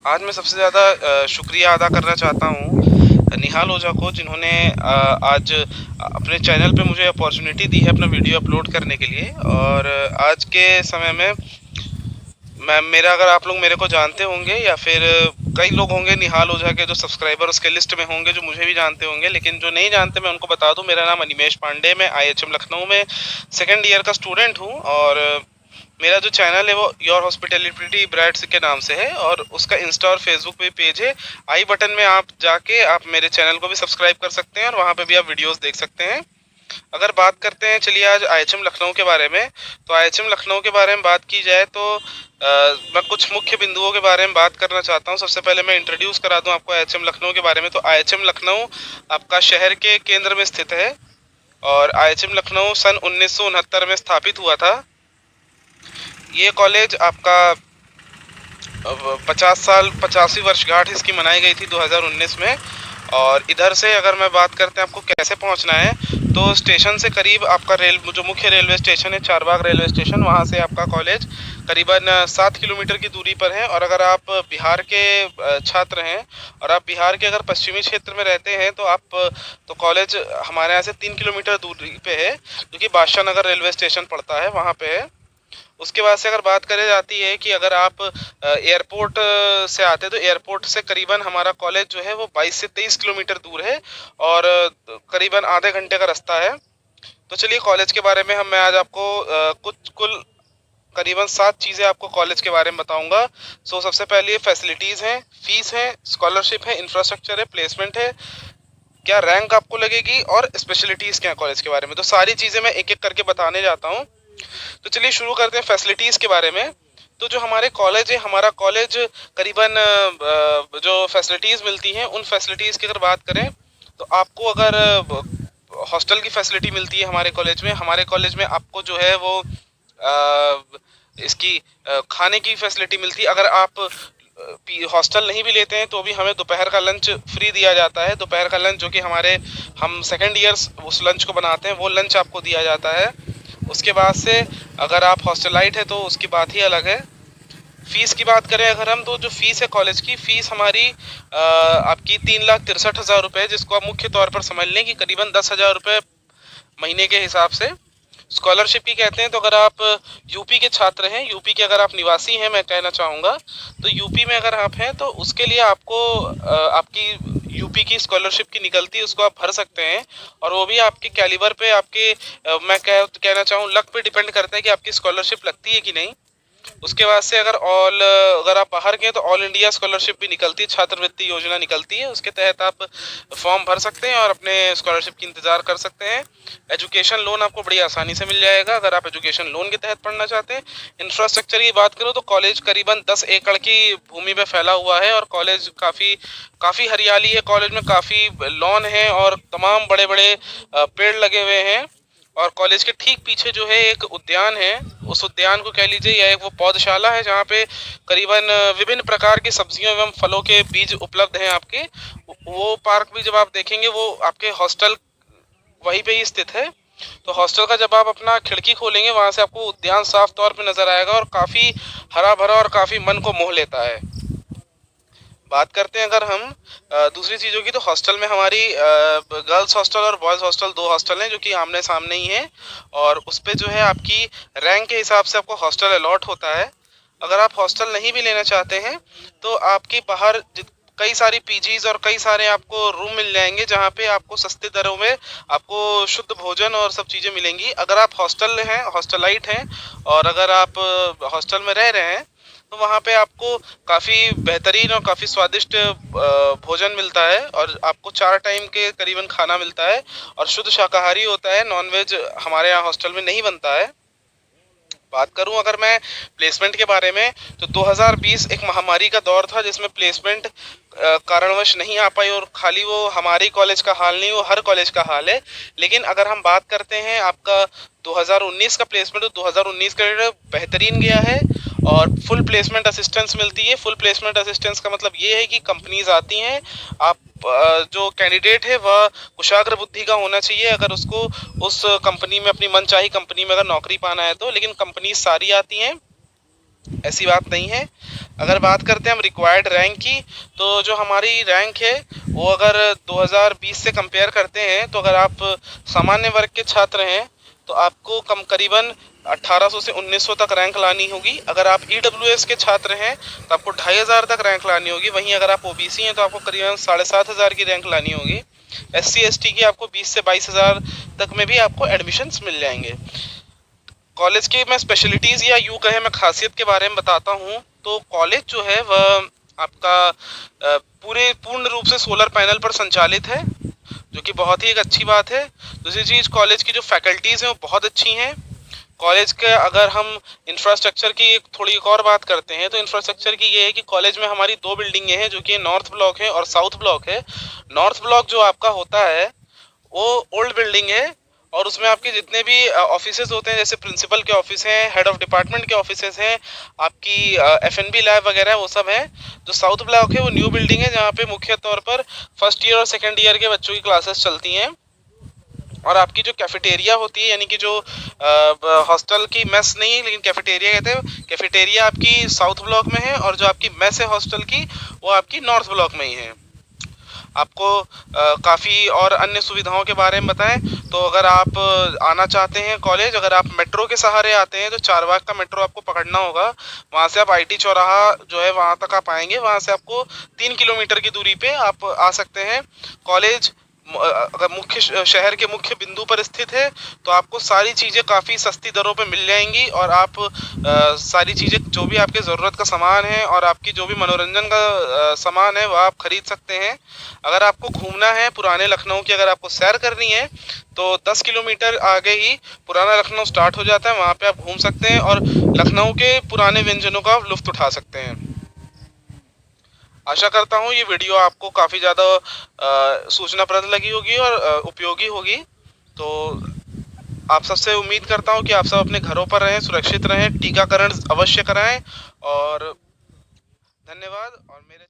आज मैं सबसे ज़्यादा शुक्रिया अदा करना चाहता हूँ निहाल ओझा को, जिन्होंने आज अपने चैनल पे मुझे अपॉर्चुनिटी दी है अपना वीडियो अपलोड करने के लिए। और आज के समय में मैं मेरा अगर आप लोग मेरे को जानते होंगे या फिर कई लोग होंगे निहाल ओझा के जो सब्सक्राइबर उसके लिस्ट में होंगे जो मुझे भी जानते होंगे, लेकिन जो नहीं जानते मैं उनको बता दूं, मेरा नाम अनिमेश पांडे, मैं IHM लखनऊ में सेकेंड ईयर का स्टूडेंट हूं। और मेरा जो चैनल है वो योर हॉस्पिटैलिटी ब्राइड्स के नाम से है और उसका इंस्टा और फेसबुक पे पेज है। आई बटन में आप जाके आप मेरे चैनल को भी सब्सक्राइब कर सकते हैं और वहाँ पे भी आप वीडियोस देख सकते हैं। अगर बात करते हैं चलिए आज IHM लखनऊ के बारे में, तो IHM लखनऊ के बारे में बात की जाए तो मैं कुछ मुख्य बिंदुओं के बारे में बात करना चाहता हूं। सबसे पहले मैं इंट्रोड्यूस करा दूं आपको IHM लखनऊ के बारे में। तो IHM लखनऊ आपका शहर के केंद्र में स्थित है और IHM लखनऊ सन 1969 में स्थापित हुआ था। ये कॉलेज आपका 50 साल 50वीं वर्षगांठ इसकी मनाई गई थी 2019 में। और इधर से अगर मैं बात करते हैं आपको कैसे पहुंचना है, तो स्टेशन से करीब आपका जो मुख्य रेलवे स्टेशन है चारबाग रेलवे स्टेशन, वहां से आपका कॉलेज करीबन 7 किलोमीटर की दूरी पर है। और अगर आप बिहार के छात्र हैं और आप बिहार के अगर पश्चिमी क्षेत्र में रहते हैं तो कॉलेज हमारे यहाँ से 3 किलोमीटर दूरी पे है, जो कि बादशाह नगर रेलवे स्टेशन पड़ता है, वहाँ पे है। उसके बाद से अगर बात करी जाती है कि अगर आप एयरपोर्ट से आते हैं तो एयरपोर्ट से करीबन हमारा कॉलेज जो है वो 22 से 23 किलोमीटर दूर है और करीबन आधे घंटे का रास्ता है। तो चलिए कॉलेज के बारे में मैं आज आपको कुछ कुल करीबन 7 चीज़ें आपको कॉलेज के बारे में बताऊंगा। सबसे पहले फैसिलिटीज़ हैं, फीस है, स्कॉलरशिप है, इंफ्रास्ट्रक्चर है, प्लेसमेंट है, क्या रैंक आपको लगेगी और स्पेशलिटीज़ क्या है कॉलेज के बारे में। तो सारी चीज़ें मैं एक एक करके बताने जाता हूँ। तो चलिए शुरू करते हैं फैसिलिटीज़ के बारे में। तो जो हमारे कॉलेज है, हमारा कॉलेज करीबन जो फैसिलिटीज़ मिलती हैं उन फैसिलिटीज़ की अगर बात करें तो आपको अगर हॉस्टल की फैसिलिटी मिलती है हमारे कॉलेज में। हमारे कॉलेज में आपको जो है वो इसकी खाने की फैसिलिटी मिलती है। अगर आप हॉस्टल नहीं भी लेते हैं तो भी हमें दोपहर का लंच फ्री दिया जाता है। दोपहर का लंच जो कि हम सेकेंड ईयर्स उस लंच को बनाते हैं, वो लंच आपको दिया जाता है। उसके बाद से अगर आप हॉस्टलाइट है तो उसकी बात ही अलग है। फीस की बात करें अगर हम, तो जो फीस है कॉलेज की फीस हमारी आपकी 3,63,000 रुपये, जिसको आप मुख्य तौर पर समझ लें कि करीबन 10,000 रुपये महीने के हिसाब से। स्कॉलरशिप की कहते हैं तो अगर आप यूपी के छात्र हैं, यूपी के अगर आप निवासी हैं, मैं कहना चाहूँगा तो यूपी में अगर आप हैं तो उसके लिए आपको आपकी यूपी की स्कॉलरशिप की निकलती है, उसको आप भर सकते हैं। और वो भी आपके कैलिबर पे, आपके मैं कहना चाहूँ लक पे डिपेंड करता है कि आपकी स्कॉलरशिप लगती है कि नहीं। उसके बाद से अगर आप बाहर के हैं तो ऑल इंडिया स्कॉलरशिप भी निकलती है, छात्रवृत्ति योजना निकलती है, उसके तहत आप फॉर्म भर सकते हैं और अपने स्कॉलरशिप की इंतज़ार कर सकते हैं। एजुकेशन लोन आपको बड़ी आसानी से मिल जाएगा अगर आप एजुकेशन लोन के तहत पढ़ना चाहते हैं। इंफ्रास्ट्रक्चर की बात करूँ तो कॉलेज करीबन 10 एकड़ की भूमि में फैला हुआ है और कॉलेज काफ़ी हरियाली है, कॉलेज में काफ़ी लॉन है और तमाम बड़े बड़े पेड़ लगे हुए हैं। और कॉलेज के ठीक पीछे जो है एक उद्यान है, उस उद्यान को कह लीजिए या एक वो पौधशाला है जहाँ पे करीबन विभिन्न प्रकार की सब्जियों एवं फलों के बीज उपलब्ध हैं आपके। वो पार्क भी जब आप देखेंगे वो आपके हॉस्टल वहीं पे ही स्थित है। तो हॉस्टल का जब आप अपना खिड़की खोलेंगे वहाँ से आपको उद्यान साफ तौर पे नज़र आएगा और काफ़ी हरा भरा और काफ़ी मन को मोह लेता है। बात करते हैं अगर हम दूसरी चीज़ों की, तो हॉस्टल में हमारी गर्ल्स हॉस्टल और बॉयज़ हॉस्टल, दो हॉस्टल हैं जो कि आमने सामने ही हैं। और उस पे जो है आपकी रैंक के हिसाब से आपको हॉस्टल अलॉट होता है। अगर आप हॉस्टल नहीं भी लेना चाहते हैं तो आपकी बाहर कई सारी पीजीज और कई सारे आपको रूम मिल जाएंगे जहाँ पे आपको सस्ते दरों में आपको शुद्ध भोजन और सब चीज़ें मिलेंगी। अगर आप हॉस्टल हैं, हॉस्टलाइट हैं और अगर आप हॉस्टल में रह रहे हैं तो वहाँ पे आपको काफ़ी बेहतरीन और काफ़ी स्वादिष्ट भोजन मिलता है और आपको 4 टाइम के करीबन खाना मिलता है और शुद्ध शाकाहारी होता है, नॉनवेज हमारे यहाँ हॉस्टल में नहीं बनता है। बात करूं अगर मैं प्लेसमेंट के बारे में, तो 2020 एक महामारी का दौर था जिसमें प्लेसमेंट कारणवश नहीं आ पाई और खाली वो हमारे कॉलेज का हाल नहीं, वो हर कॉलेज का हाल है। लेकिन अगर हम बात करते हैं आपका 2019 का प्लेसमेंट, तो 2019 का बेहतरीन गया है और फुल प्लेसमेंट असिस्टेंस मिलती है। फुल प्लेसमेंट असिस्टेंस का मतलब ये है कि कंपनीज आती हैं, आप जो कैंडिडेट है वह कुशाग्र बुद्धि का होना चाहिए अगर उसको उस कंपनी में, अपनी मनचाही कंपनी में अगर नौकरी पाना है तो। लेकिन कंपनीज सारी आती हैं ऐसी बात नहीं है। अगर बात करते हैं हम रिक्वायर्ड रैंक की, तो जो हमारी रैंक है वो अगर 2020 से कंपेयर करते हैं, तो अगर आप सामान्य वर्ग के छात्र हैं तो आपको कम करीबन 1800 से 1900 तक रैंक लानी होगी। अगर आप ईडब्ल्यूएस के छात्र हैं तो आपको 2500 तक रैंक लानी होगी। वहीं अगर आप ओबीसी हैं तो आपको करीबन 7500 की रैंक लानी होगी। एससी एसटी की आपको 20 से 22,000 तक में भी आपको एडमिशन्स मिल जाएंगे। कॉलेज की मैं स्पेशलिटीज़ या यूँ कहें मैं खासियत के बारे में बताता हूँ, तो कॉलेज जो है वह आपका पूरे पूर्ण रूप से सोलर पैनल पर संचालित है, जो कि बहुत ही एक अच्छी बात है। दूसरी चीज़, कॉलेज की जो फैकल्टीज़ हैं वो बहुत अच्छी हैं। कॉलेज के अगर हम इंफ्रास्ट्रक्चर की एक और बात करते हैं, तो इंफ्रास्ट्रक्चर की ये है कि कॉलेज में हमारी 2 बिल्डिंगें हैं, जो कि नॉर्थ ब्लॉक है और साउथ ब्लॉक है। नॉर्थ ब्लॉक जो आपका होता है वो ओल्ड बिल्डिंग है, और उसमें आपके जितने भी ऑफिसेज होते हैं, जैसे प्रिंसिपल के ऑफिस हैं, हेड ऑफ डिपार्टमेंट के ऑफिसेज हैं, आपकी एफएनबी लैब वगैरह वो सब है। जो साउथ ब्लॉक है वो न्यू बिल्डिंग है, जहाँ पे मुख्य तौर पर फर्स्ट ईयर और सेकेंड ईयर के बच्चों की क्लासेस चलती हैं। और आपकी जो कैफेटेरिया होती है, यानी कि जो हॉस्टल की मेस नहीं लेकिन कैफेटेरिया कहते हैं, कैफेटेरिया आपकी साउथ ब्लॉक में है, और जो आपकी मेस है हॉस्टल की वो आपकी नॉर्थ ब्लॉक में ही है। आपको काफ़ी और अन्य सुविधाओं के बारे में बताएं, तो अगर आप आना चाहते हैं कॉलेज, अगर आप मेट्रो के सहारे आते हैं तो चारबाग का मेट्रो आपको पकड़ना होगा। वहाँ से आप आईटी चौराहा जो है वहाँ तक आप आएंगे। वहाँ से आपको 3 किलोमीटर की दूरी पे आप आ सकते हैं। कॉलेज अगर शहर के मुख्य बिंदु पर स्थित है, तो आपको सारी चीज़ें काफ़ी सस्ती दरों पे मिल जाएंगी, और आप सारी चीज़ें जो भी आपके ज़रूरत का सामान है और आपकी जो भी मनोरंजन का सामान है वह आप खरीद सकते हैं। अगर आपको घूमना है पुराने लखनऊ की, अगर आपको सैर करनी है, तो 10 किलोमीटर आगे ही पुराना लखनऊ स्टार्ट हो जाता है। वहाँ पे आप घूम सकते हैं और लखनऊ के पुराने व्यंजनों का लुत्फ़ उठा सकते हैं। आशा करता हूँ ये वीडियो आपको काफ़ी ज़्यादा सूचनाप्रद लगी होगी और उपयोगी होगी। तो आप सबसे उम्मीद करता हूँ कि आप सब अपने घरों पर रहें, सुरक्षित रहें, टीकाकरण अवश्य कराएं। और धन्यवाद। और मेरे